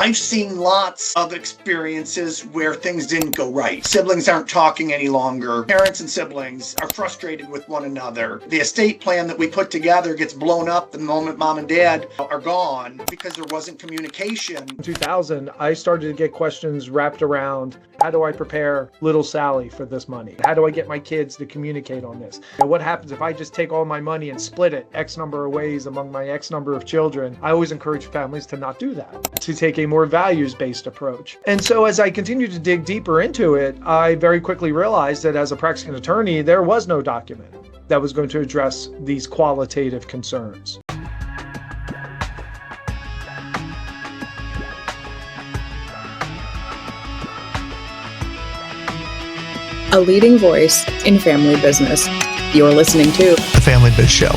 I've seen lots of experiences where things didn't go right. Siblings aren't talking any longer. Parents and siblings are frustrated with one another. The estate plan that we put together gets blown up the moment mom and dad are gone because there wasn't communication. In 2000, I started to get questions wrapped around, how do I prepare little Sally for this money? How do I get my kids to communicate on this? And what happens if I just take all my money and split it X number of ways among my X number of children? I always encourage families to not do that, to take a more values-based approach. And so as I continued to dig deeper into it, I very quickly realized that as a practicing attorney, there was no document that was going to address these qualitative concerns. A leading voice in family business. You're listening to The Family Biz Show.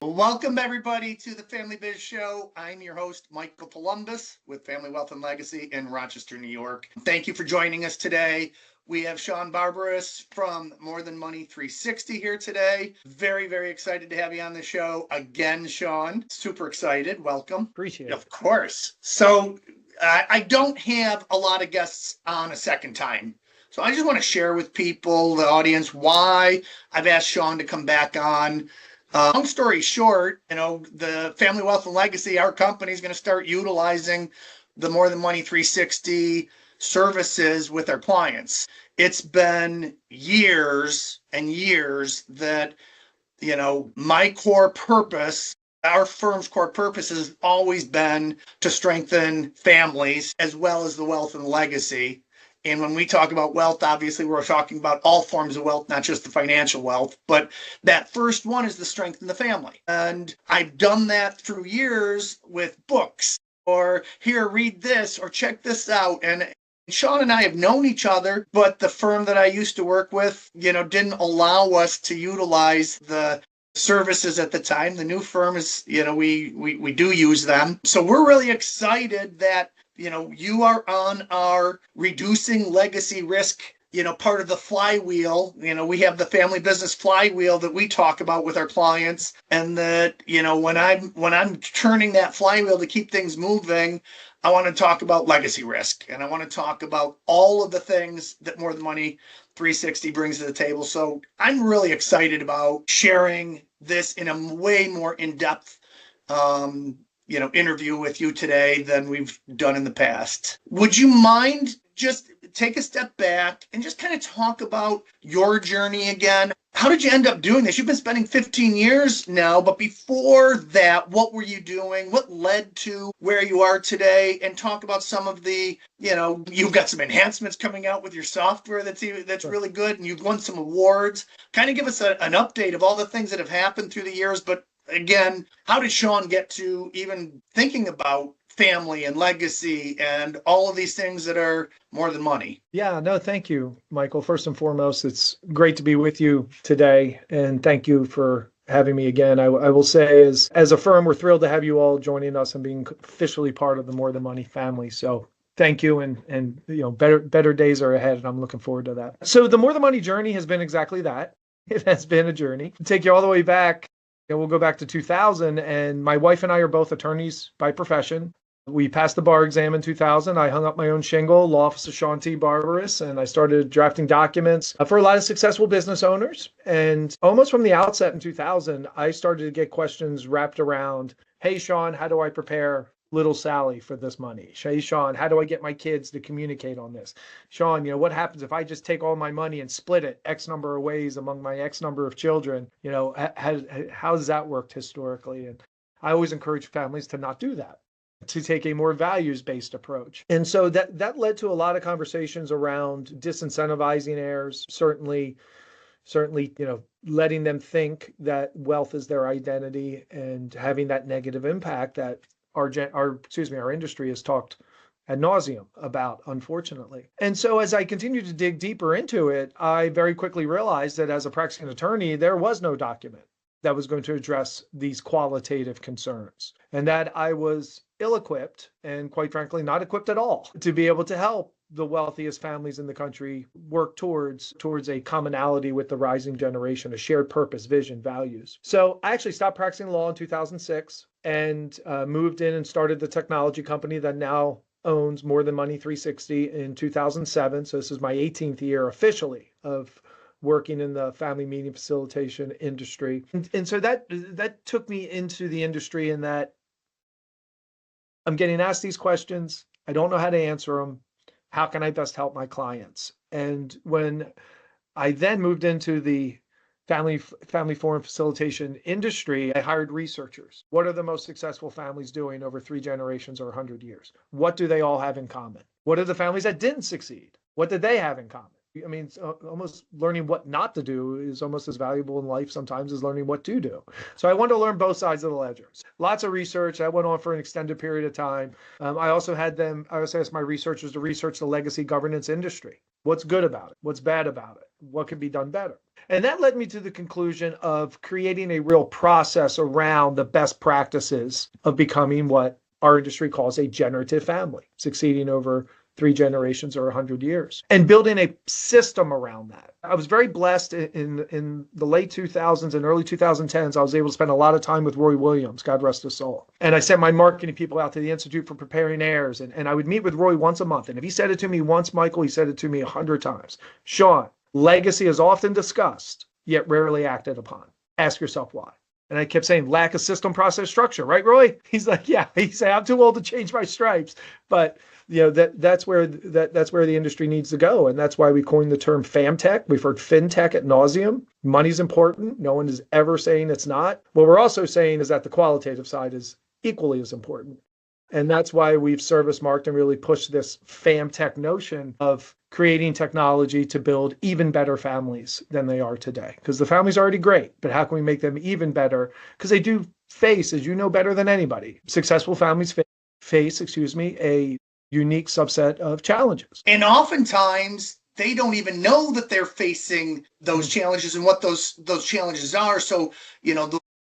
Welcome, everybody, to the Family Biz Show. I'm your host, Michael Palumbos, with Family Wealth and Legacy in Rochester, New York. Thank you for joining us today. We have Shawn Barberis from More Than Money 360 here today. Very, very excited to have you on the show again, Shawn. Super excited. Welcome. Appreciate it. Of course. So I don't have a lot of guests on a second time. So I just want to share with people, the audience, why I've asked Shawn to come back on. Long story short, the Family Wealth and Legacy, our company is going to start utilizing the More Than Money 360 services with our clients. It's been years and years that, my core purpose, our firm's core purpose has always been to strengthen families as well as the wealth and legacy. And when we talk about wealth, obviously, we're talking about all forms of wealth, not just the financial wealth. But that first one is the strength in the family. And I've done that through years with books or here, read this or check this out. And Shawn and I have known each other, but the firm that I used to work with, didn't allow us to utilize the services at the time. The new firm is, we do use them. So we're really excited that you are on our reducing legacy risk, part of the flywheel. We have the family business flywheel that we talk about with our clients. And that, when I'm turning that flywheel to keep things moving, I want to talk about legacy risk. And I want to talk about all of the things that More Than Money 360 brings to the table. So I'm really excited about sharing this in a way more in-depth interview with you today than we've done in the past. Would you mind just take a step back and just kind of talk about your journey again? How did you end up doing this? You've been spending 15 years now, but before that, what were you doing? What led to where you are today? And talk about some of the, you've got some enhancements coming out with your software that's Sure. really good, and you've won some awards. Kind of give us an update of all the things that have happened through the years, but again, how did Shawn get to even thinking about family and legacy and all of these things that are more than money? Yeah, no, thank you, Michael. First and foremost, it's great to be with you today. And thank you for having me again. I will say as a firm, we're thrilled to have you all joining us and being officially part of the More Than Money family. So thank you. And better days are ahead. And I'm looking forward to that. So the More Than Money journey has been exactly that. It has been a journey. Take you all the way back. We'll go back to 2000, and my wife and I are both attorneys by profession. We passed the bar exam in 2000. I hung up my own shingle, Law Office of Shawn T. Barberis, and I started drafting documents for a lot of successful business owners. And almost from the outset in 2000, I started to get questions wrapped around, hey, Shawn, how do I prepare little Sally for this money? Hey, Shawn, how do I get my kids to communicate on this? Shawn, what happens if I just take all my money and split it X number of ways among my X number of children? How has that worked historically? And I always encourage families to not do that, to take a more values-based approach. And so that led to a lot of conversations around disincentivizing heirs, certainly, letting them think that wealth is their identity and having that negative impact that our industry has talked ad nauseum about, unfortunately. And so as I continued to dig deeper into it, I very quickly realized that as a practicing attorney, there was no document that was going to address these qualitative concerns, and that I was ill-equipped and, quite frankly, not equipped at all to be able to help the wealthiest families in the country work towards a commonality with the rising generation, a shared purpose, vision, values. So I actually stopped practicing law in 2006 and moved in and started the technology company that now owns More Than Money 360 in 2007. So this is my 18th year officially of working in the family meeting facilitation industry. And so that took me into the industry in that I'm getting asked these questions. I don't know how to answer them. How can I best help my clients? And when I then moved into the family forum facilitation industry, I hired researchers. What are the most successful families doing over 3 generations or 100 years? What do they all have in common? What are the families that didn't succeed? What did they have in common? I mean, it's almost learning what not to do is almost as valuable in life sometimes as learning what to do. So I wanted to learn both sides of the ledger. Lots of research. I went on for an extended period of time. I also asked my researchers to research the legacy governance industry. What's good about it? What's bad about it? What could be done better? And that led me to the conclusion of creating a real process around the best practices of becoming what our industry calls a generative family, succeeding over 3 generations or 100 years, and building a system around that. I was very blessed in the late 2000s and early 2010s. I was able to spend a lot of time with Roy Williams, God rest his soul. And I sent my marketing people out to the Institute for Preparing Heirs, and I would meet with Roy once a month. And if he said it to me once, Michael, he said it to me 100 times. Shawn, legacy is often discussed, yet rarely acted upon. Ask yourself why. And I kept saying, lack of system, process, structure, right, Roy? He's like, yeah. He said, I'm too old to change my stripes. But that's where the industry needs to go. And that's why we coined the term FamTech. We've heard FinTech ad nauseum. Money's important. No one is ever saying it's not. What we're also saying is that the qualitative side is equally as important. And that's why we've service marked and really pushed this FamTech notion of creating technology to build even better families than they are today. Because the family's already great, but how can we make them even better? Because they do face, as you know better than anybody, successful families face, a unique subset of challenges. And oftentimes they don't even know that they're facing those challenges and what those challenges are. So,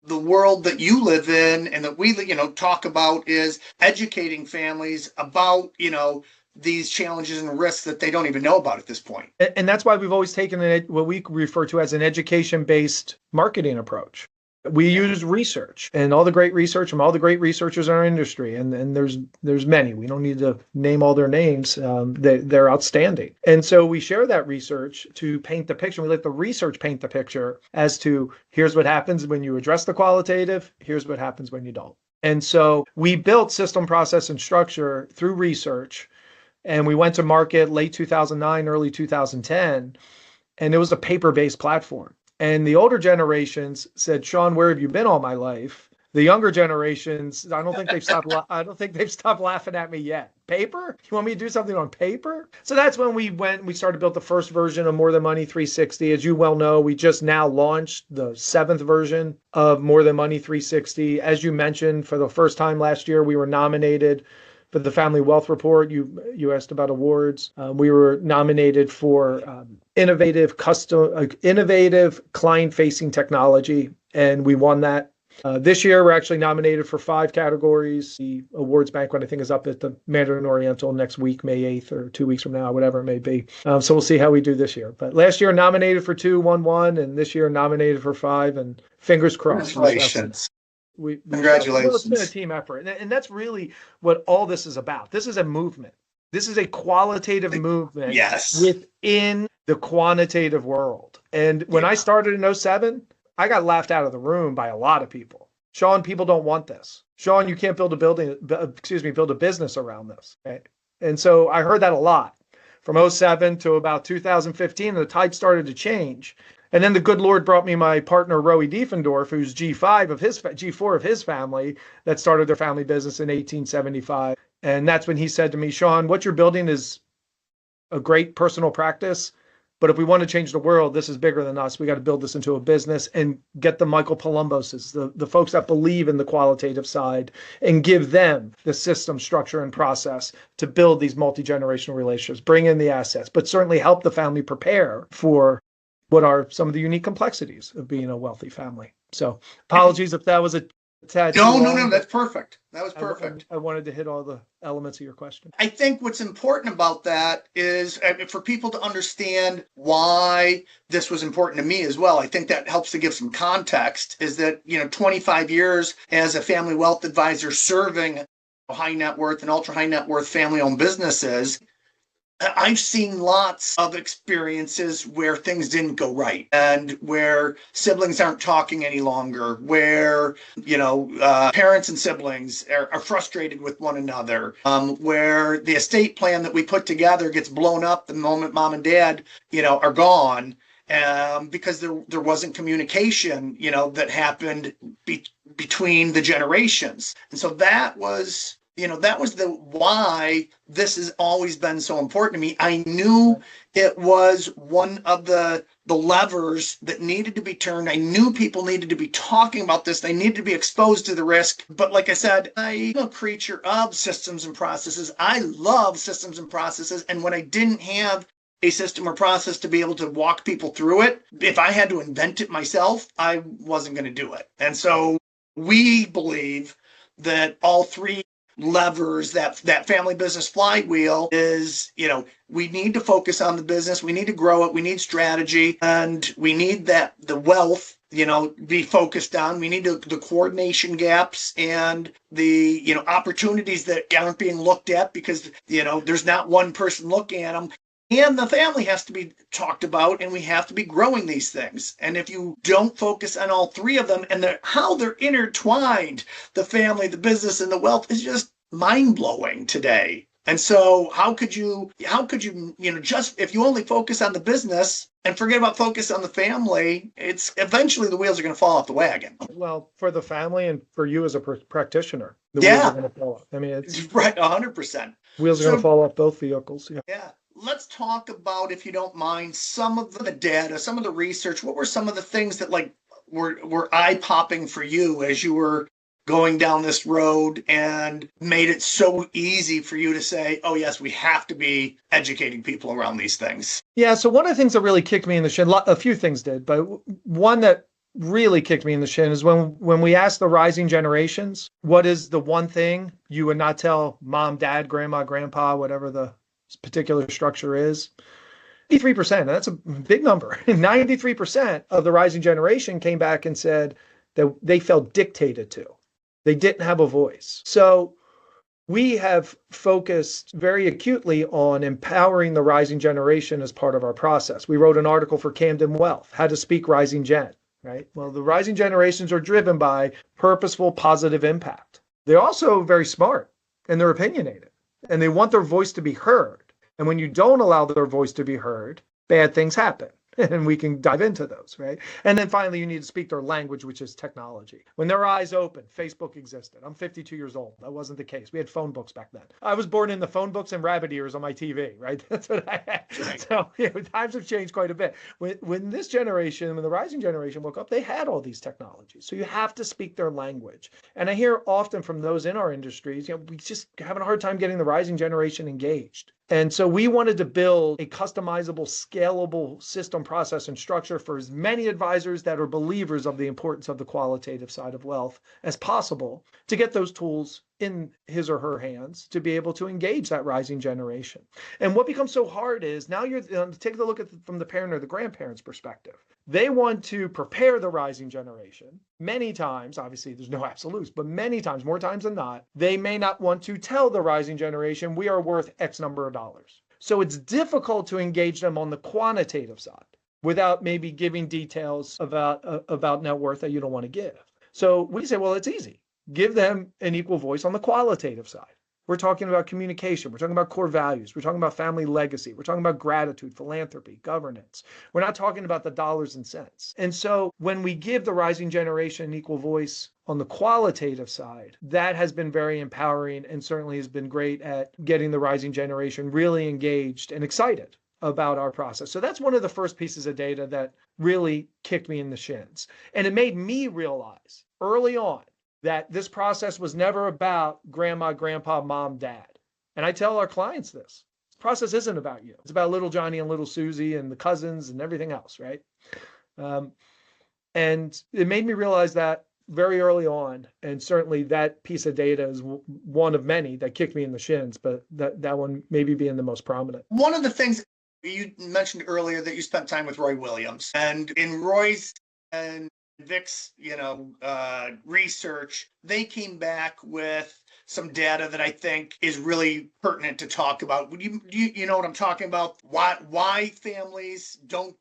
the world that you live in and that we, talk about is educating families about, these challenges and risks that they don't even know about at this point. And that's why we've always taken what we refer to as an education-based marketing approach. We use research and all the great research from all the great researchers in our industry. And there's many. We don't need to name all their names. They're outstanding. And so we share that research to paint the picture. We let the research paint the picture as to here's what happens when you address the qualitative. Here's what happens when you don't. And so we built system, process, and structure through research. And we went to market late 2009, early 2010. And it was a paper-based platform. And the older generations said, Shawn, where have you been all my life? The younger generations, I don't think they've stopped laughing at me yet. Paper? You want me to do something on paper? So that's when we started to build the first version of More Than Money 360. As you well know, we just now launched the 7th version of More Than Money 360. As you mentioned, for the first time last year, we were nominated for the Family Wealth Report. You asked about awards. We were nominated for innovative client-facing technology, and we won that. This year, we're actually nominated for 5 categories. The awards banquet, I think, is up at the Mandarin Oriental next week, May 8th, or 2 weeks from now, whatever it may be. So we'll see how we do this year. But last year, nominated for 2, won 1, and this year, nominated for 5, and fingers crossed. Congratulations. Congratulations. It's been a team effort. And that's really what all this is about. This is a movement. This is a qualitative movement within the quantitative world. And when I started in 2007, I got laughed out of the room by a lot of people. Shawn, people don't want this. Shawn, you can't build a business around this. Okay? And so I heard that a lot from 2007 to about 2015. The tide started to change. And then the good Lord brought me my partner, Roey Diefendorf, who's G4 of his family that started their family business in 1875. And that's when he said to me, Shawn, what you're building is a great personal practice. But if we want to change the world, this is bigger than us. We got to build this into a business and get the Michael Palumboses, the folks that believe in the qualitative side, and give them the system, structure, and process to build these multi-generational relationships, bring in the assets, but certainly help the family prepare for what are some of the unique complexities of being a wealthy family. So apologies if that was a No, that's perfect. That was perfect. I wanted to hit all the elements of your question. I think what's important about that is for people to understand why this was important to me as well. I think that helps to give some context is that, 25 years as a family wealth advisor serving high net worth and ultra high net worth family owned businesses, I've seen lots of experiences where things didn't go right and where siblings aren't talking any longer, where, parents and siblings are frustrated with one another, where the estate plan that we put together gets blown up the moment mom and dad, are gone. Because there wasn't communication, that happened between the generations. And so that was the why this has always been so important to me. I knew it was one of the levers that needed to be turned. I knew people needed to be talking about this. They needed to be exposed to the risk. But like I said, I'm a creature of systems and processes. I love systems and processes. And when I didn't have a system or process to be able to walk people through it, if I had to invent it myself, I wasn't going to do it. And so we believe that all three levers, that family business flywheel is, we need to focus on the business, we need to grow it, we need strategy, and we need the wealth, be focused on. We need the coordination gaps and the, opportunities that aren't being looked at because, there's not one person looking at them. And the family has to be talked about, and we have to be growing these things. And if you don't focus on all three of them and how they're intertwined, the family, the business, and the wealth is just mind-blowing today. And so how could you, just if you only focus on the business and forget about focus on the family, it's eventually the wheels are going to fall off the wagon. Well, for the family and for you as a practitioner, the wheels are going to fall off. I mean, it's right, 100%. Wheels are going to fall off both vehicles. Yeah. Let's talk about, if you don't mind, some of the data, some of the research. What were some of the things that were eye-popping for you as you were going down this road and made it so easy for you to say, oh yes, we have to be educating people around these things? Yeah, so one of the things that really kicked me in the shin, a few things did, but one that really kicked me in the shin is when we asked the rising generations, what is the one thing you would not tell mom, dad, grandma, grandpa, whatever the particular structure is? 93%, and that's a big number. 93% of the rising generation came back and said that they felt dictated to. They didn't have a voice. So we have focused very acutely on empowering the rising generation as part of our process. We wrote an article for Camden Wealth, How to Speak Rising Gen, right? Well, the rising generations are driven by purposeful, positive impact. They're also very smart and they're opinionated and they want their voice to be heard. And when you don't allow their voice to be heard, bad things happen. And we can dive into those, right? And then finally, you need to speak their language, which is technology. When their eyes open, Facebook existed. I'm 52 years old. That wasn't the case. We had phone books back then. I was born in the phone books and rabbit ears on my TV, right? That's what I had. Right. So times have changed quite a bit. When this generation, when the rising generation woke up, they had all these technologies. So you have to speak their language. And I hear often from those in our industries, we just having a hard time getting the rising generation engaged. And so we wanted to build a customizable, scalable system, process, and structure for as many advisors that are believers of the importance of the qualitative side of wealth as possible to get those tools in his or her hands to be able to engage that rising generation. And what becomes so hard is now you're take a look at from the parent or the grandparent's perspective. They want to prepare the rising generation. Many times, obviously there's no absolutes, but many times, more times than not, they may not want to tell the rising generation, we are worth X number of dollars. So it's difficult to engage them on the quantitative side without maybe giving details about net worth that you don't want to give. So we say, well, it's easy. Give them an equal voice on the qualitative side. We're talking about communication. We're talking about core values. We're talking about family legacy. We're talking about gratitude, philanthropy, governance. We're not talking about the dollars and cents. And so when we give the rising generation an equal voice on the qualitative side, that has been very empowering and certainly has been great at getting the rising generation really engaged and excited about our process. So that's one of the first pieces of data that really kicked me in the shins. And it made me realize early on that this process was never about grandma, grandpa, mom, dad. And I tell our clients this process isn't about you. It's about little Johnny and little Susie and the cousins and everything else, right? And it made me realize that very early on. And certainly that piece of data is one of many that kicked me in the shins, but that one maybe being the most prominent. One of the things you mentioned earlier that you spent time with Roy Williams, and in Roy's and Vic's, research, they came back with some data that I think is really pertinent to talk about. You know what I'm talking about? Why families don't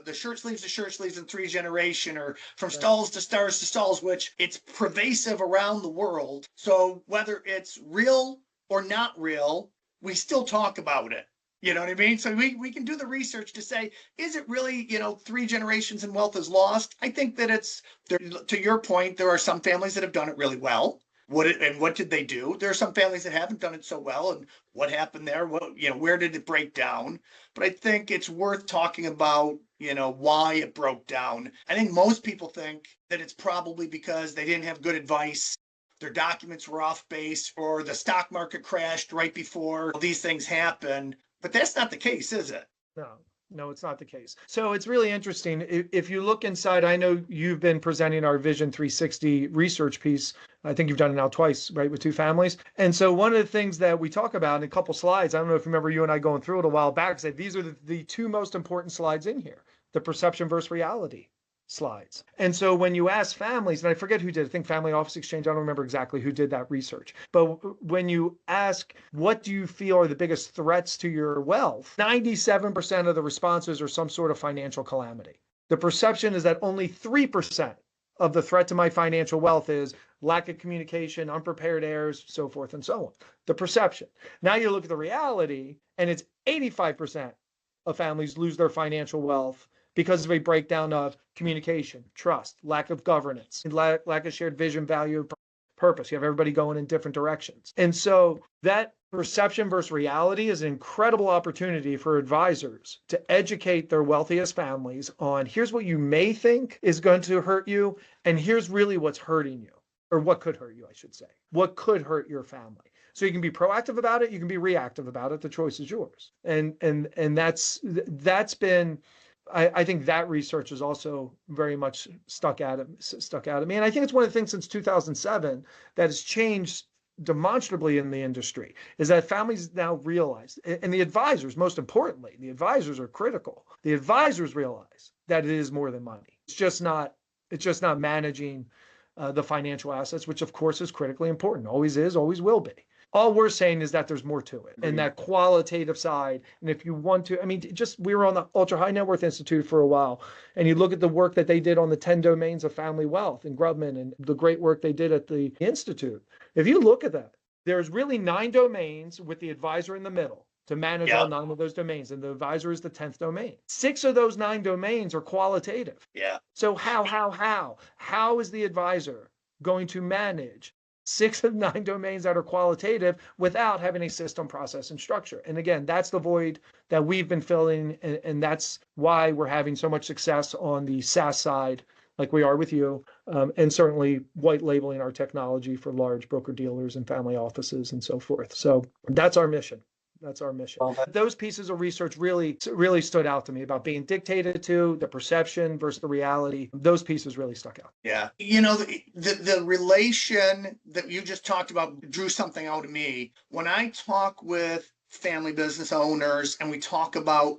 the shirt sleeves to shirt sleeves in 3 generation, or from stalls to stars to stalls, which it's pervasive around the world. So whether it's real or not real, we still talk about it. You know what I mean? So we can do the research to say, is it really, 3 generations and wealth is lost? I think that it's, to your point, there are some families that have done it really well. What did they do? There are some families that haven't done it so well, and what happened there? Where did it break down? But I think it's worth talking about, why it broke down. I think most people think that it's probably because they didn't have good advice, their documents were off base, or the stock market crashed right before these things happened. But that's not the case, is it? No, it's not the case. So it's really interesting. If you look inside, I know you've been presenting our Vision 360 research piece. I think you've done it now twice, right, with 2 families. And so one of the things that we talk about in a couple slides, I don't know if you remember you and I going through it a while back, said these are the 2 most important slides in here, the perception versus reality slides. And so when you ask families, and I forget who did, I think Family Office Exchange, I don't remember exactly who did that research, but when you ask, what do you feel are the biggest threats to your wealth? 97% of the responses are some sort of financial calamity. The perception is that only 3% of the threat to my financial wealth is lack of communication, unprepared heirs, so forth and so on. The perception. Now you look at the reality, and it's 85% of families lose their financial wealth because of a breakdown of communication, trust, lack of governance, lack of shared vision, value, purpose. You have everybody going in different directions. And so that perception versus reality is an incredible opportunity for advisors to educate their wealthiest families on, here's what you may think is going to hurt you, and here's really what's hurting you, or what could hurt you, I should say. What could hurt your family? So you can be proactive about it, you can be reactive about it. The choice is yours. And that's been, I think that research is also very much stuck out at me. And I think it's one of the things since 2007 that has changed demonstrably in the industry, is that families now realize, and the advisors, most importantly, the advisors are critical. The advisors realize that it is more than money. It's just not managing the financial assets, which of course is critically important, always is, always will be. All we're saying is that there's more to it, and that qualitative side. And if you want to, we were on the Ultra High Net Worth Institute for a while, and you look at the work that they did on the 10 domains of family wealth and Grubman, and the great work they did at the Institute. If you look at that, there's really 9 domains with the advisor in the middle to manage all 9 of those domains. And the advisor is the 10th domain. 6 of those 9 domains are qualitative. Yeah. So how is the advisor going to manage 6 of 9 domains that are qualitative without having a system, process, and structure? And again, that's the void that we've been filling. And that's why we're having so much success on the SaaS side, like we are with you, and certainly white labeling our technology for large broker dealers and family offices and so forth. So that's our mission. That's our mission. Those pieces of research really stood out to me about being dictated to, the perception versus the reality. Those pieces really stuck out. Yeah. The relation that you just talked about drew something out of me. When I talk with family business owners and we talk about,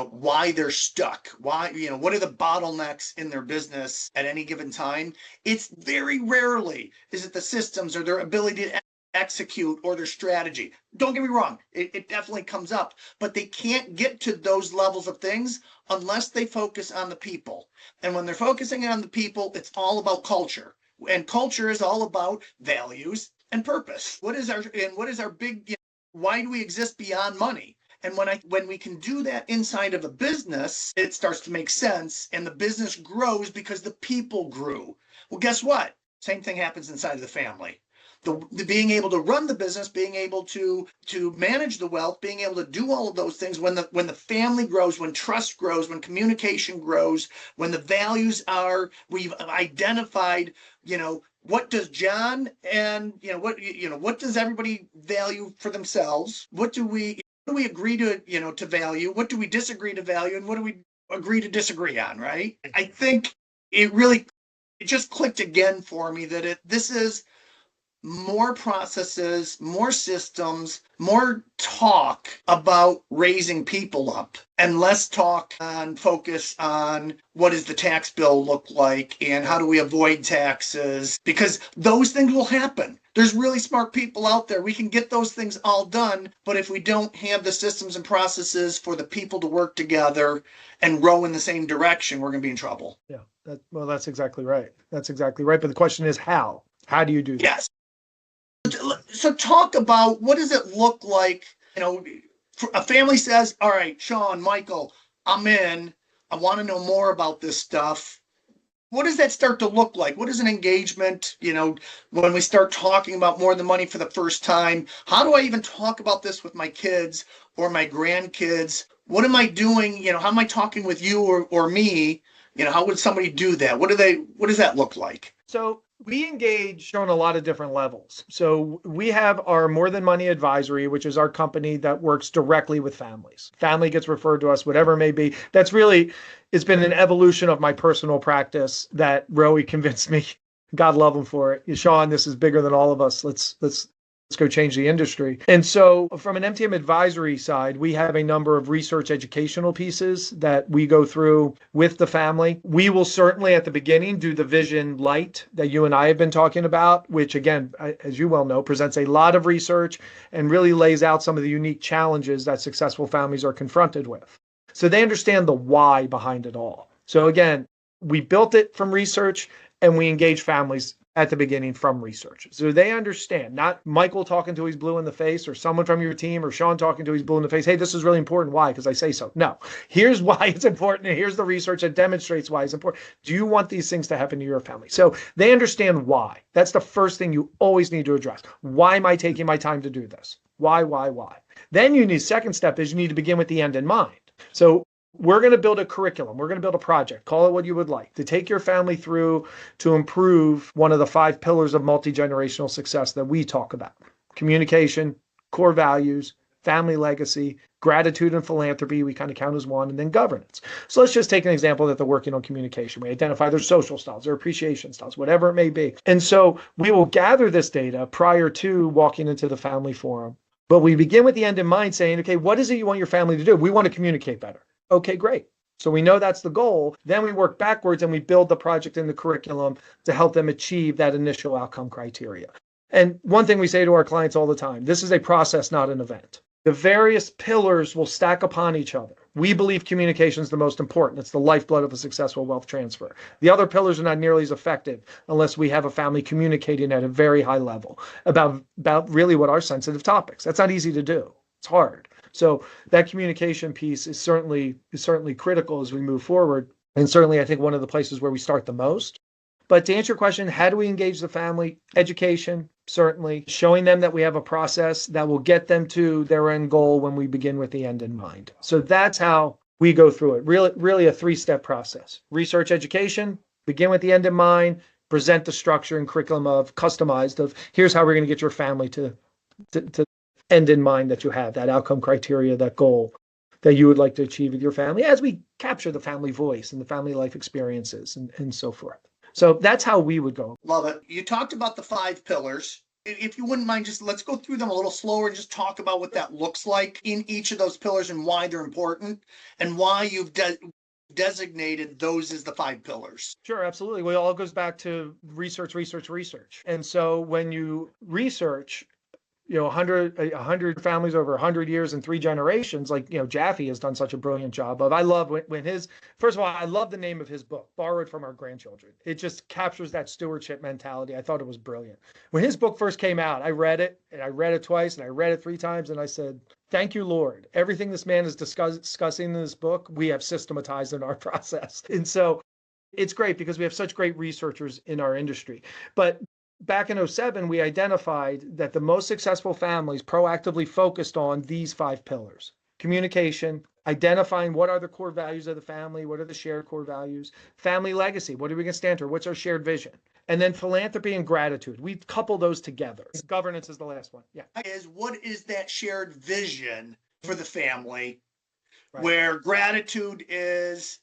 why they're stuck, what are the bottlenecks in their business at any given time? It's very rarely is it the systems or their ability to execute or their strategy. Don't get me wrong, it definitely comes up, but they can't get to those levels of things unless they focus on the people. And when they're focusing on the people, it's all about culture. And culture is all about values and purpose. What is our big, why do we exist beyond money? And when we can do that inside of a business, it starts to make sense, and the business grows because the people grew. Well, guess what? Same thing happens inside of the family. The being able to run the business, being able to manage the wealth, being able to do all of those things when the family grows, when trust grows, when communication grows, when the values are, we've identified, what does John and what does everybody value for themselves? What do we agree to value? What do we disagree to value? And what do we agree to disagree on, right? I think it really it just clicked again for me that this is more processes, more systems, more talk about raising people up, and less talk and focus on what does the tax bill look like and how do we avoid taxes, because those things will happen. There's really smart people out there. We can get those things all done, but if we don't have the systems and processes for the people to work together and row in the same direction, we're going to be in trouble. Yeah, well, that's exactly right. That's exactly right. But the question is how? How do you do that? Yes. So talk about, what does it look like? A family says, all right, Shawn, Michael, I'm in. I want to know more about this stuff. What does that start to look like? What is an engagement? When we start talking about more than money for the first time, how do I even talk about this with my kids or my grandkids? What am I doing? How am I talking with you or me? How would somebody do that? What does that look like? So we engage on a lot of different levels. So we have our More Than Money Advisory, which is our company that works directly with families. Family gets referred to us, whatever it may be. It's been an evolution of my personal practice that Rowie convinced me, God love him for it. Shawn, this is bigger than all of us. Let's go change the industry. And so from an MTM advisory side, we have a number of research educational pieces that we go through with the family. We will certainly at the beginning do the Vision Light that you and I have been talking about, which again, as you well know, presents a lot of research and really lays out some of the unique challenges that successful families are confronted with. So they understand the why behind it all. So again, we built it from research and we engage families at the beginning from research. So they understand, not Michael talking to he's blue in the face or someone from your team or Shawn talking to he's blue in the face. Hey, this is really important. Why? Because I say so. No, here's why it's important. And here's the research that demonstrates why it's important. Do you want these things to happen to your family? So they understand why. That's the first thing you always need to address. Why am I taking my time to do this? Why? Then you need, second step is you need to begin with the end in mind. So we're going to build a curriculum. We're going to build a project. Call it what you would like to take your family through to improve one of the 5 pillars of multi-generational success that we talk about: communication, core values, family legacy, gratitude and philanthropy. We kind of count as one, and then governance. So let's just take an example that they're working on communication. We identify their social styles, their appreciation styles, whatever it may be. And so we will gather this data prior to walking into the family forum. But we begin with the end in mind saying, okay, what is it you want your family to do? We want to communicate better. Okay, great. So we know that's the goal. Then we work backwards and we build the project and the curriculum to help them achieve that initial outcome criteria. And one thing we say to our clients all the time, this is a process, not an event. The various pillars will stack upon each other. We believe communication is the most important. It's the lifeblood of a successful wealth transfer. The other pillars are not nearly as effective unless we have a family communicating at a very high level about really what are sensitive topics. That's not easy to do. It's hard. So that communication piece is certainly critical as we move forward. And certainly I think one of the places where we start the most. But to answer your question, how do we engage the family? Education, certainly. Showing them that we have a process that will get them to their end goal when we begin with the end in mind. So that's how we go through it. Really a 3-step process. Research, education, begin with the end in mind, present the structure and curriculum of customized of here's how we're going to get your family to end in mind that you have, that outcome criteria, that goal that you would like to achieve with your family as we capture the family voice and the family life experiences and so forth. So that's how we would go. Love it. You talked about the 5 pillars. If you wouldn't mind, just let's go through them a little slower and just talk about what that looks like in each of those pillars and why they're important and why you've designated those as the 5 pillars. Sure, absolutely. Well, it all goes back to research. And so when you research, 100 families over 100 years and 3 generations, like, Jaffe has done such a brilliant job of. I love first of all, I love the name of his book, Borrowed from Our Grandchildren. It just captures that stewardship mentality. I thought it was brilliant. When his book first came out, I read it, and I read it twice, and I read it 3 times, and I said, thank you, Lord. Everything this man is discussing in this book, we have systematized in our process. And so it's great because we have such great researchers in our industry. But back in 2007, we identified that the most successful families proactively focused on these 5 pillars: communication, identifying what are the core values of the family, what are the shared core values, family legacy, what are we going to stand for, what's our shared vision, and then philanthropy and gratitude. We couple those together. Governance is the last one. Yeah. What is that shared vision for the family? Right. where gratitude is,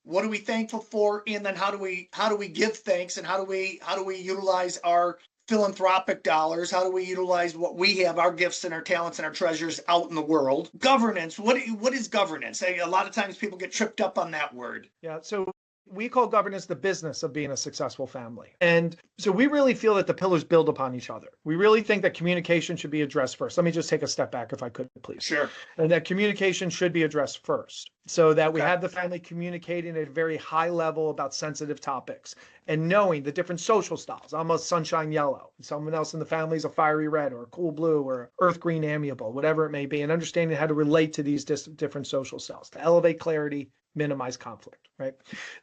what are we thankful for? And then how do we give thanks, and how do we utilize our philanthropic dollars? How do we utilize what we have, our gifts and our talents and our treasures out in the world? Governance. What is governance? A lot of times people get tripped up on that word. Yeah. So we call governance the business of being a successful family. And so we really feel that the pillars build upon each other. We really think that communication should be addressed first. Let me just take a step back if I could, please. Sure. And that communication should be addressed first, so that we have the family communicating at a very high level about sensitive topics and knowing the different social styles. I'm a sunshine yellow. Someone else in the family is a fiery red or a cool blue or earth green amiable, whatever it may be, and understanding how to relate to these different social styles to elevate clarity, minimize conflict, right?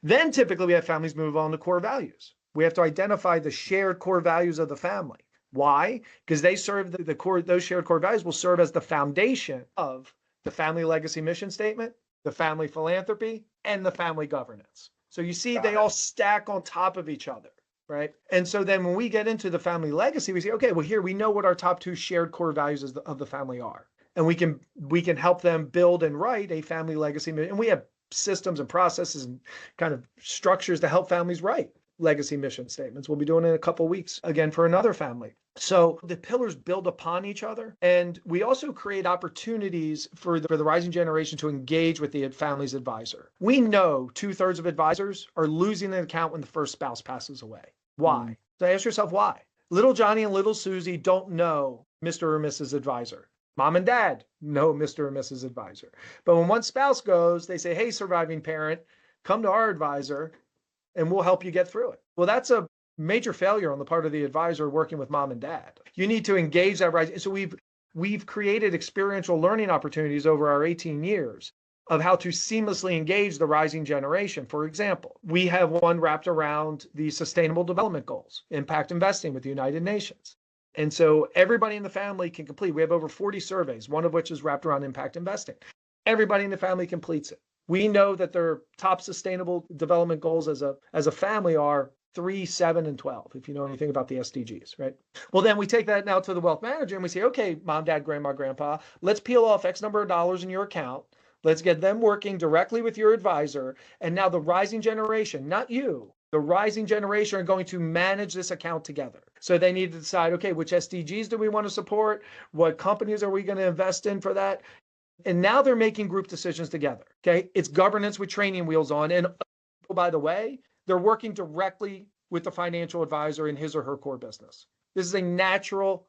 Then typically we have families move on to core values. We have to identify the shared core values of the family. Why? Because they serve the core, those shared core values will serve as the foundation of the family legacy mission statement, the family philanthropy, and the family governance. So you see, they all stack on top of each other, right? And so then when we get into the family legacy, we say, okay, well, here we know what our top two shared core values of the family are. And we can help them build and write a family legacy. And we have systems and processes and kind of structures to help families write legacy mission statements. We'll be doing it in a couple of weeks again for another family. So the pillars build upon each other. And we also create opportunities for the rising generation to engage with the family's advisor. We know 2/3 of advisors are losing an account when the first spouse passes away. Why? So ask yourself why. Little Johnny and little Susie don't know Mr. or Mrs. Advisor. Mom and dad know Mr. or Mrs. Advisor. But when one spouse goes, they say, hey, surviving parent, come to our advisor and we'll help you get through it. Well, that's a major failure on the part of the advisor working with mom and dad. You need to engage that rising. So we've created experiential learning opportunities over our 18 years of how to seamlessly engage the rising generation. For example, we have one wrapped around the Sustainable Development Goals, impact investing with the United Nations. And so everybody in the family can complete. We have over 40 surveys, one of which is wrapped around impact investing. Everybody in the family completes it. We know that their top sustainable development goals as a family are 3, 7, and 12, if you know anything about the SDGs, right? Well, then we take that now to the wealth manager and we say, okay, mom, dad, grandma, grandpa, let's peel off X number of dollars in your account. Let's get them working directly with your advisor. And now the rising generation, not you, the rising generation are going to manage this account together. So they need to decide, okay, which SDGs do we want to support? What companies are we going to invest in for that? And now they're making group decisions together. Okay. It's governance with training wheels on. And by the way, they're working directly with the financial advisor in his or her core business. This is a natural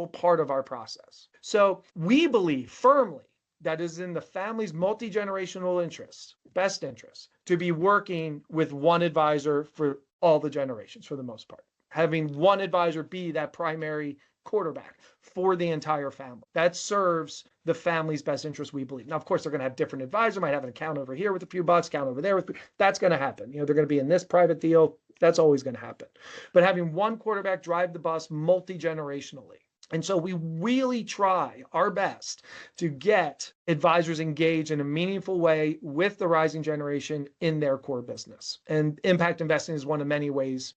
part of our process. So we believe firmly that is in the family's multi-generational interests, best interests, to be working with one advisor for all the generations for the most part. Having one advisor be that primary quarterback for the entire family. That serves the family's best interest, we believe. Now, of course, they're going to have different advisors, might have an account over here with a few bucks, account over there. That's going to happen. They're going to be in this private deal. That's always going to happen. But having one quarterback drive the bus multi-generationally. And so we really try our best to get advisors engaged in a meaningful way with the rising generation in their core business. And impact investing is one of many ways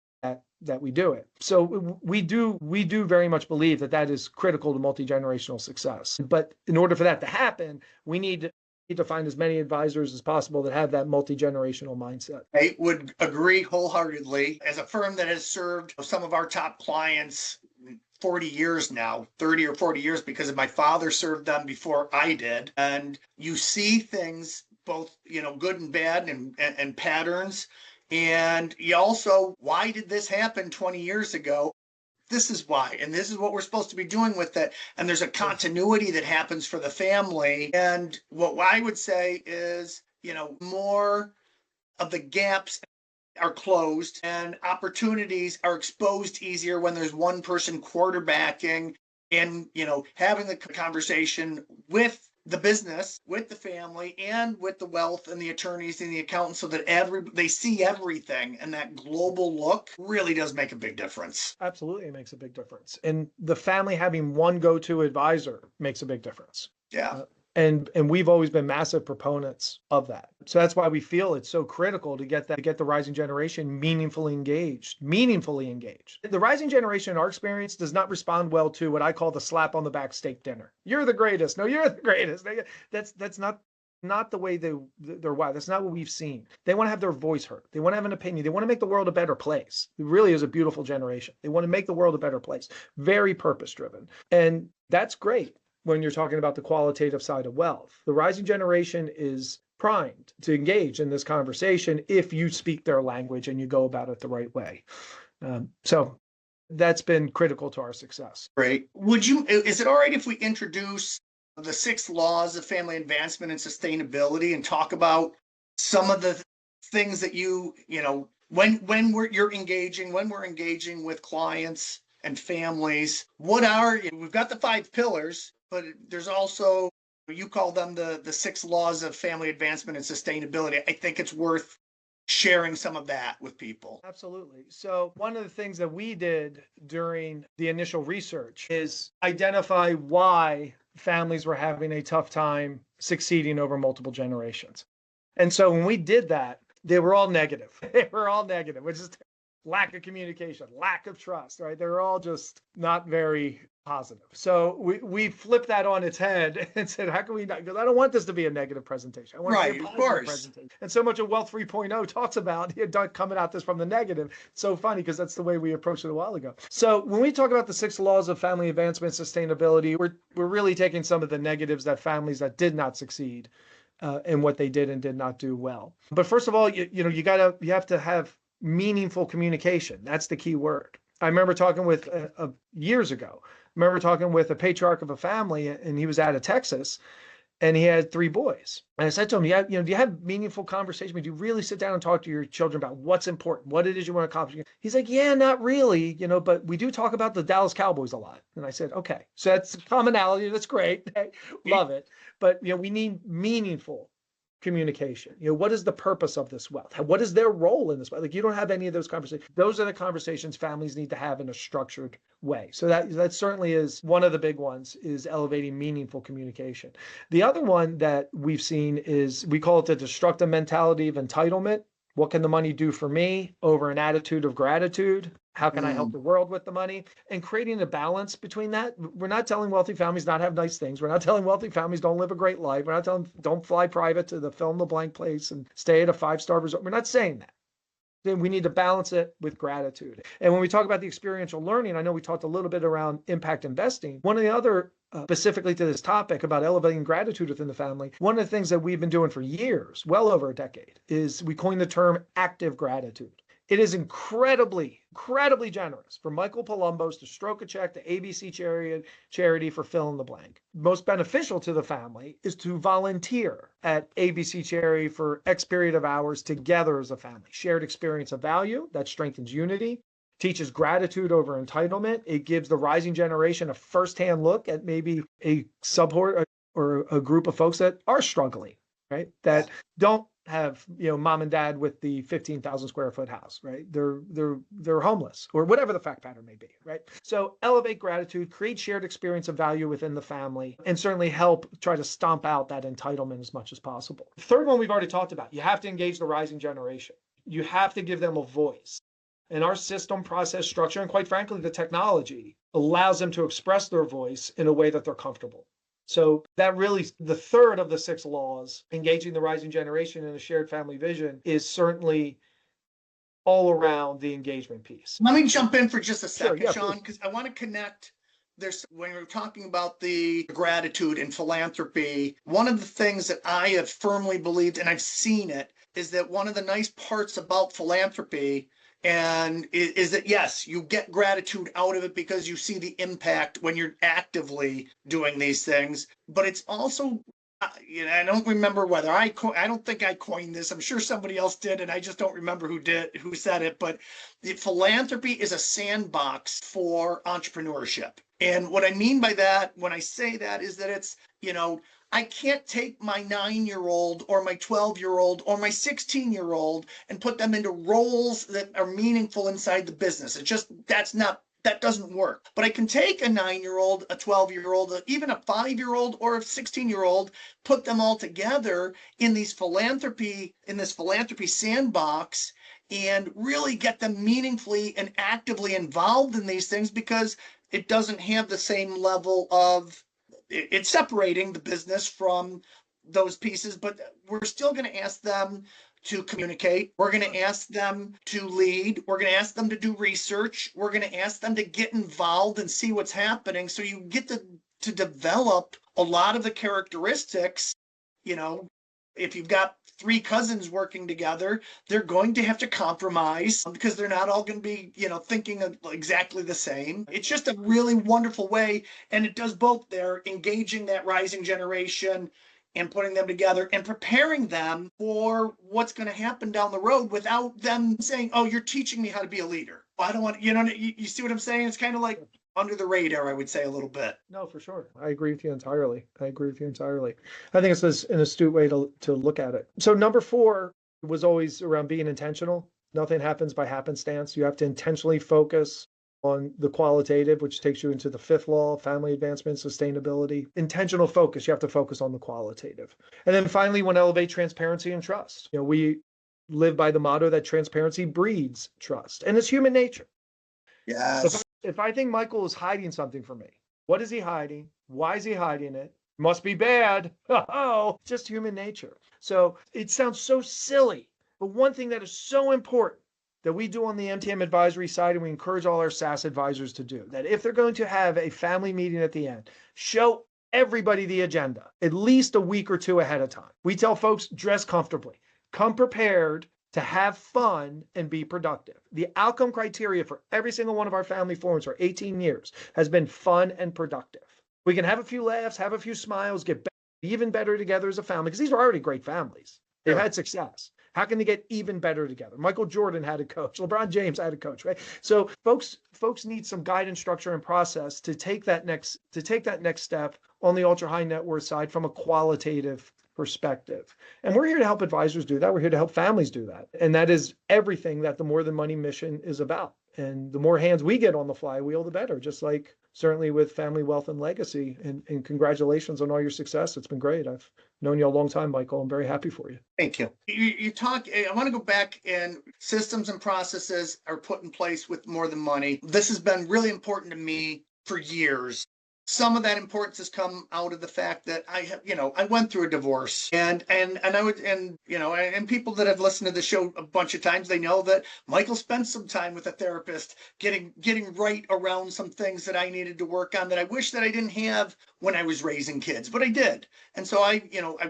that we do it. So we do very much believe that is critical to multi-generational success. But in order for that to happen, we need to find as many advisors as possible that have that multi-generational mindset. I would agree wholeheartedly. As a firm that has served some of our top clients 40 years now, 30 or 40 years, because my father served them before I did. And you see things both, good and bad and patterns. And you also, why did this happen 20 years ago? This is why, and this is what we're supposed to be doing with it. And there's a continuity that happens for the family. And what I would say is, more of the gaps are closed and opportunities are exposed easier when there's one person quarterbacking and, having the conversation with the business, with the family, and with the wealth and the attorneys and the accountants, so that they see everything, and that global look really does make a big difference. Absolutely, it makes a big difference. And the family having one go-to advisor makes a big difference. Yeah. And we've always been massive proponents of that. So that's why we feel it's so critical to get the rising generation meaningfully engaged. The rising generation, in our experience, does not respond well to what I call the slap on the back steak dinner. You're the greatest. No, you're the greatest. That's not the way they're wired. That's not what we've seen. They want to have their voice heard. They want to have an opinion. They want to make the world a better place. It really is a beautiful generation. They want to make the world a better place. Very purpose driven. And that's great when you're talking about the qualitative side of wealth. The rising generation is primed to engage in this conversation if you speak their language and you go about it the right way. So that's been critical to our success. Great. Is it all right if we introduce the 6 laws of family advancement and sustainability and talk about some of the things that when we're engaging with clients and families, we've got the 5 pillars, but there's also, you call them the 6 laws of family advancement and sustainability. I think it's worth sharing some of that with people. Absolutely. So one of the things that we did during the initial research is identify why families were having a tough time succeeding over multiple generations. And so when we did that, they were all negative. Which is lack of communication, lack of trust, right? They're all just not very positive. So we flipped that on its head and said, how can we not? Because I don't want this to be a negative presentation. I want it to be a positive presentation. And so much of Wealth 3.0 talks about coming at this from the negative. It's so funny because that's the way we approached it a while ago. So when we talk about the 6 laws of family advancement and sustainability, we're really taking some of the negatives that families that did not succeed and what they did and did not do well. But first of all, you have to have meaningful communication. That's the key word. I remember talking with years ago. I remember talking with a patriarch of a family, and he was out of Texas, and he had 3 boys. And I said to him, do you have meaningful conversation? Do you really sit down and talk to your children about what's important, what it is you want to accomplish? He's like, yeah, not really, but we do talk about the Dallas Cowboys a lot. And I said, okay, so that's commonality. That's great. Love it. But, we need meaningful communication. What is the purpose of this wealth? What is their role in this wealth? You don't have any of those conversations. Those are the conversations families need to have in a structured way. So that certainly is one of the big ones, is elevating meaningful communication. The other one that we've seen is, we call it the destructive mentality of entitlement. What can the money do for me, over an attitude of gratitude? How can I help the world with the money? And creating a balance between that. We're not telling wealthy families not have nice things. We're not telling wealthy families don't live a great life. We're not telling them don't fly private to the fill in the blank place and stay at a 5-star resort. We're not saying that. Then we need to balance it with gratitude. And when we talk about the experiential learning, I know we talked a little bit around impact investing. One of the other, specifically to this topic about elevating gratitude within the family, one of the things that we've been doing for years, well over a decade, is we coined the term active gratitude. It is incredibly generous for Michael Palumbos to stroke a check to ABC charity for fill in the blank. Most beneficial to the family is to volunteer at ABC charity for X period of hours together as a family. Shared experience of value that strengthens unity, teaches gratitude over entitlement. It gives the rising generation a firsthand look at maybe a subhort or a group of folks that are struggling, right? That don't have mom and dad with the 15,000 square foot house, right? They're homeless, or whatever the fact pattern may be, right? So elevate gratitude, create shared experience of value within the family, and certainly help try to stomp out that entitlement as much as possible. The third one we've already talked about. You have to engage the rising generation. You have to give them a voice. And our system, process, structure, and quite frankly, the technology allows them to express their voice in a way that they're comfortable. So that really, the third of the 6 laws, engaging the rising generation in a shared family vision, is certainly all around the engagement piece. Let me jump in for just a second, Sure, Shawn, because I want to connect. When we're talking about the gratitude and philanthropy, one of the things that I have firmly believed, and I've seen it, is that one of the nice parts about philanthropy is that, yes, you get gratitude out of it because you see the impact when you're actively doing these things. But it's also, I don't remember whether I don't think I coined this. I'm sure somebody else did, and I just don't remember who said it. But the philanthropy is a sandbox for entrepreneurship. And what I mean by that, when I say that, is that it's, I can't take my 9-year-old or my 12-year-old or my 16-year-old and put them into roles that are meaningful inside the business. That's not that doesn't work. But I can take a 9-year-old, a 12-year-old, even a 5-year-old or a 16-year-old, put them all together in this philanthropy sandbox and really get them meaningfully and actively involved in these things, because it doesn't have the same level of, it's separating the business from those pieces, but we're still going to ask them to communicate. We're going to ask them to lead. We're going to ask them to do research. We're going to ask them to get involved and see what's happening. So you get to develop a lot of the characteristics. If you've got 3 cousins working together, they're going to have to compromise because they're not all going to be, thinking exactly the same. It's just a really wonderful way. And it does both there, engaging that rising generation and putting them together and preparing them for what's going to happen down the road without them saying, oh, you're teaching me how to be a leader. I don't want, you see what I'm saying? It's kind of like under the radar, I would say, a little bit. No, for sure. I agree with you entirely. I think it's an astute way to look at it. So number 4 was always around being intentional. Nothing happens by happenstance. You have to intentionally focus on the qualitative, which takes you into the 5th law, family advancement, sustainability. Intentional focus. You have to focus on the qualitative. And then finally, want to elevate transparency and trust. We live by the motto that transparency breeds trust, and it's human nature. Yes. If I think Michael is hiding something from me, what is he hiding? Why is he hiding it? Must be bad. Oh, just human nature. So it sounds so silly, but one thing that is so important that we do on the MTM advisory side, and we encourage all our SaaS advisors to do, that if they're going to have a family meeting at the end, show everybody the agenda at least a week or 2 ahead of time. We tell folks, dress comfortably, come prepared to have fun and be productive. The outcome criteria for every single one of our family forums for 18 years has been fun and productive. We can have a few laughs, have a few smiles, get even better together as a family, because these are already great families. They've had success. How can they get even better together? Michael Jordan had a coach. LeBron James had a coach, right? So folks need some guidance, structure, and process to take that next step on the ultra high net worth side from a qualitative perspective. And we're here to help advisors do that. We're here to help families do that. And that is everything that the More Than Money mission is about. And the more hands we get on the flywheel, the better, just like certainly with Family Wealth and Legacy. And congratulations on all your success. It's been great. I've known you a long time, Michael. I'm very happy for you. Thank you. You talk, I want to go back, and systems and processes are put in place with More Than Money. This has been really important to me for years. Some of that importance has come out of the fact that I went through a divorce, and people that have listened to the show a bunch of times, they know that Michael spent some time with a therapist getting right around some things that I needed to work on that I wish that I didn't have when I was raising kids, but I did. And so I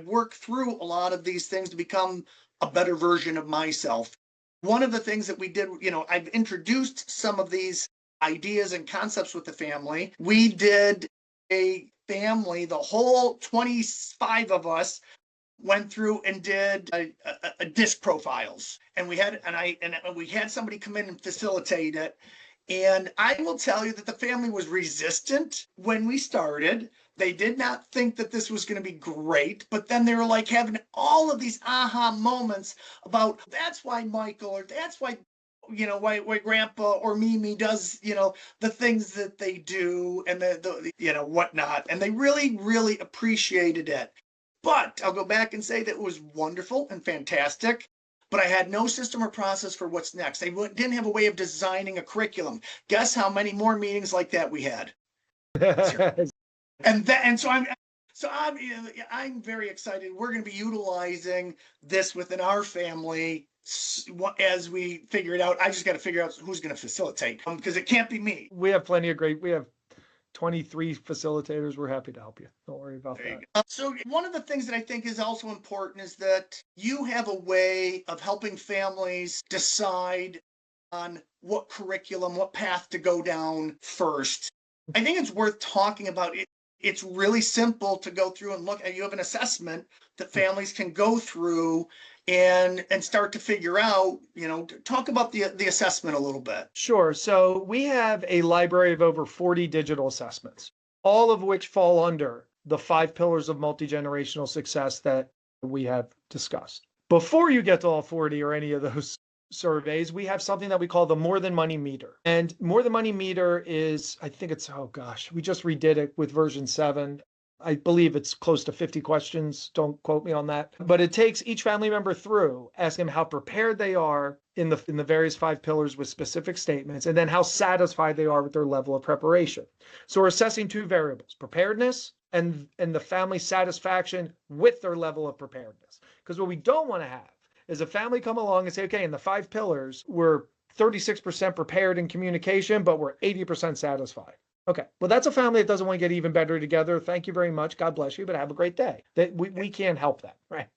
worked through a lot of these things to become a better version of myself. One of the things that we did, I've introduced some of these ideas and concepts with the family. We did a family, the whole 25 of us went through and did a disc profiles, and we had somebody come in and facilitate it. And I will tell you that the family was resistant when we started. They did not think that this was going to be great, but then they were like having all of these aha moments about that's why Michael, or that's why why Grandpa or Mimi does, the things that they do and the whatnot. And they really, really appreciated it. But I'll go back and say that it was wonderful and fantastic, but I had no system or process for what's next. They didn't have a way of designing a curriculum. Guess how many more meetings like that we had? So I'm very excited. We're going to be utilizing this within our family as we figure it out. I just got to figure out who's going to facilitate, because it can't be me. We have 23 facilitators. We're happy to help you. Don't worry about that. So one of the things that I think is also important is that you have a way of helping families decide on what curriculum, what path to go down first. I think it's worth talking about it. It's really simple to go through and look, and you have an assessment that families can go through and start to figure out, talk about the assessment a little bit. Sure. So we have a library of over 40 digital assessments, all of which fall under the 5 pillars of multigenerational success that we have discussed. Before you get to all 40 or any of those surveys, we have something that we call the More Than Money Meter. And More Than Money Meter is, I think it's, oh gosh, we just redid it with version 7. I believe it's close to 50 questions. Don't quote me on that. But it takes each family member through, asking them how prepared they are in the various 5 pillars with specific statements, and then how satisfied they are with their level of preparation. So we're assessing 2 variables, preparedness and the family satisfaction with their level of preparedness. Because what we don't want to have is a family come along and say, okay, in the 5 pillars, we're 36% prepared in communication, but we're 80% satisfied. Okay, well, that's a family that doesn't want to get even better together. Thank you very much. God bless you, but have a great day. We can't help that, right?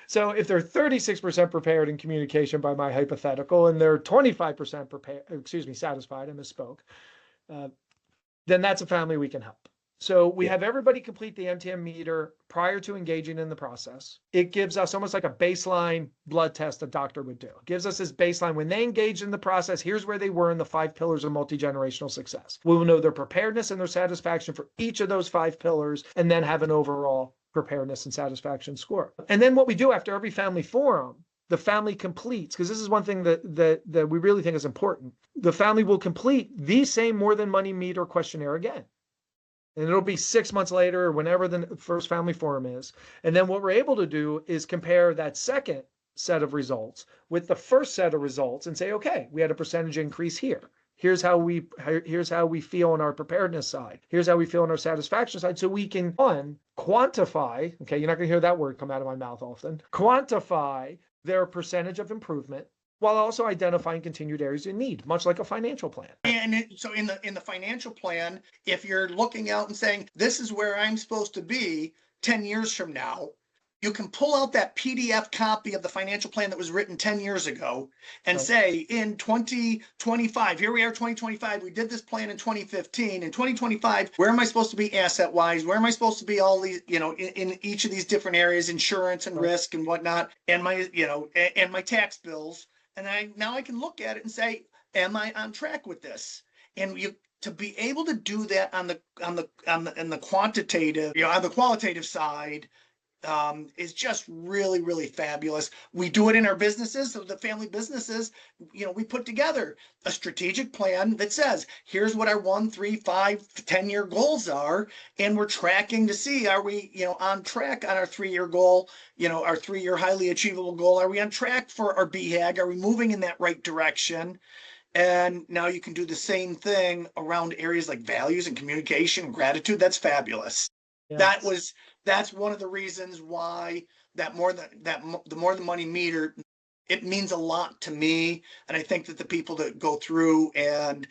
So if they're 36% prepared in communication by my hypothetical, and they're 25% satisfied, I misspoke, then that's a family we can help. So we have everybody complete the MTM meter prior to engaging in the process. It gives us almost like a baseline blood test a doctor would do. It gives us this baseline. When they engaged in the process, here's where they were in the 5 pillars of multi-generational success. We will know their preparedness and their satisfaction for each of those 5 pillars, and then have an overall preparedness and satisfaction score. And then what we do after every family forum, the family completes, because this is one thing that we really think is important. The family will complete the same More Than Money Meter questionnaire again. And it'll be 6 months later, or whenever the first family forum is. And then what we're able to do is compare that second set of results with the first set of results and say, okay, we had a percentage increase here. Here's how we feel on our preparedness side. Here's how we feel on our satisfaction side. So we can, quantify, okay, you're not going to hear that word come out of my mouth often, quantify their percentage of improvement, while also identifying continued areas in need, much like a financial plan. So in the financial plan, if you're looking out and saying, this is where I'm supposed to be 10 years from now, you can pull out that PDF copy of the financial plan that was written 10 years ago and say, in 2025, here we are, 2025, we did this plan in 2015. In 2025, where am I supposed to be asset-wise? Where am I supposed to be all these, in each of these different areas, insurance and risk and whatnot, and my tax bills. And now I can look at it and say, am I on track with this? And to be able to do that on the quantitative, on the qualitative side, is just really, really fabulous. We do it in our businesses, so the family businesses, we put together a strategic plan that says, here's what our 1, 3, 5, 10-year goals are. And we're tracking to see, are we, on track on our 3-year goal, our 3-year highly achievable goal? Are we on track for our BHAG? Are we moving in that right direction? And now you can do the same thing around areas like values and communication and gratitude. That's fabulous. Yes. That's one of the reasons why the More Than Money Meter, it means a lot to me. And I think that the people that go through and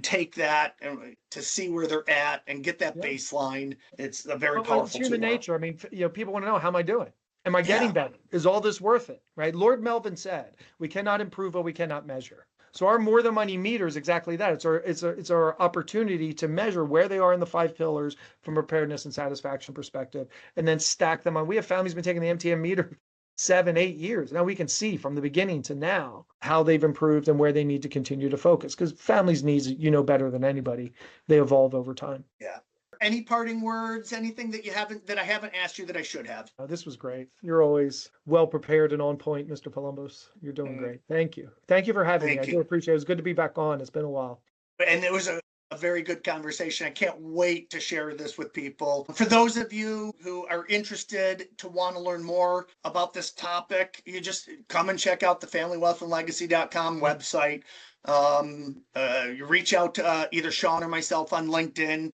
take that and to see where they're at and get that baseline, it's a very powerful It's human tool. nature. I mean, people want to know, how am I doing? Am I getting better? Is all this worth it? Right? Lord Melvin said, we cannot improve what we cannot measure. So our More Than Money Meter is exactly that. It's our opportunity to measure where they are in the 5 pillars from preparedness and satisfaction perspective, and then stack them on. We have families been taking the MTM meter 7, 8 years. Now we can see from the beginning to now how they've improved and where they need to continue to focus, because families' needs, better than anybody, they evolve over time. Yeah. Any parting words, anything that I haven't asked you that I should have? Oh, this was great. You're always well prepared and on point, Mr. Palumbos. You're doing great. Thank you. Thank you for having me. I do appreciate it. It's good to be back on. It's been a while. And it was a very good conversation. I can't wait to share this with people. For those of you who are interested to want to learn more about this topic, you just come and check out the FamilyWealthAndLegacy.com website. You reach out to either Shawn or myself on LinkedIn.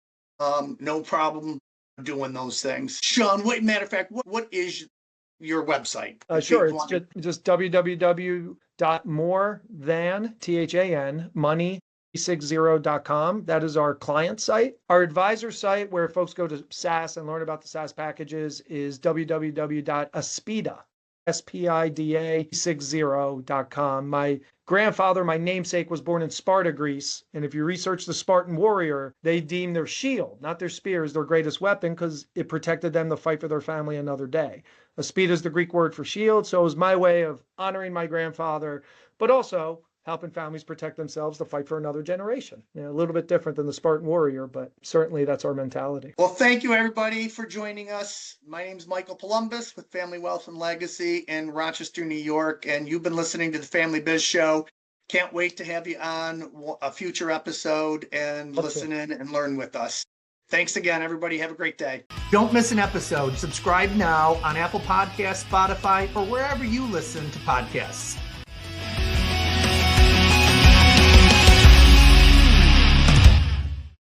No problem doing those things. Shawn, matter of fact, what is your website? Sure. It's just www.morethan60.com. That is our client site. Our advisor site, where folks go to SaaS and learn about the SaaS packages, is www.aspida, SPIDA60.com. My grandfather, my namesake, was born in Sparta, Greece. And if you research the Spartan warrior, they deem their shield, not their spear, as their greatest weapon, because it protected them to fight for their family another day. Aspida is the Greek word for shield. So it was my way of honoring my grandfather, but also helping families protect themselves to fight for another generation. A little bit different than the Spartan warrior, but certainly that's our mentality. Well, thank you everybody for joining us. My name's Michael Palumbos with Family Wealth and Legacy in Rochester, New York, and you've been listening to the Family Biz Show. Can't wait to have you on a future episode and listen in and learn with us. Thanks again, everybody. Have a great day. Don't miss an episode. Subscribe now on Apple Podcasts, Spotify, or wherever you listen to podcasts.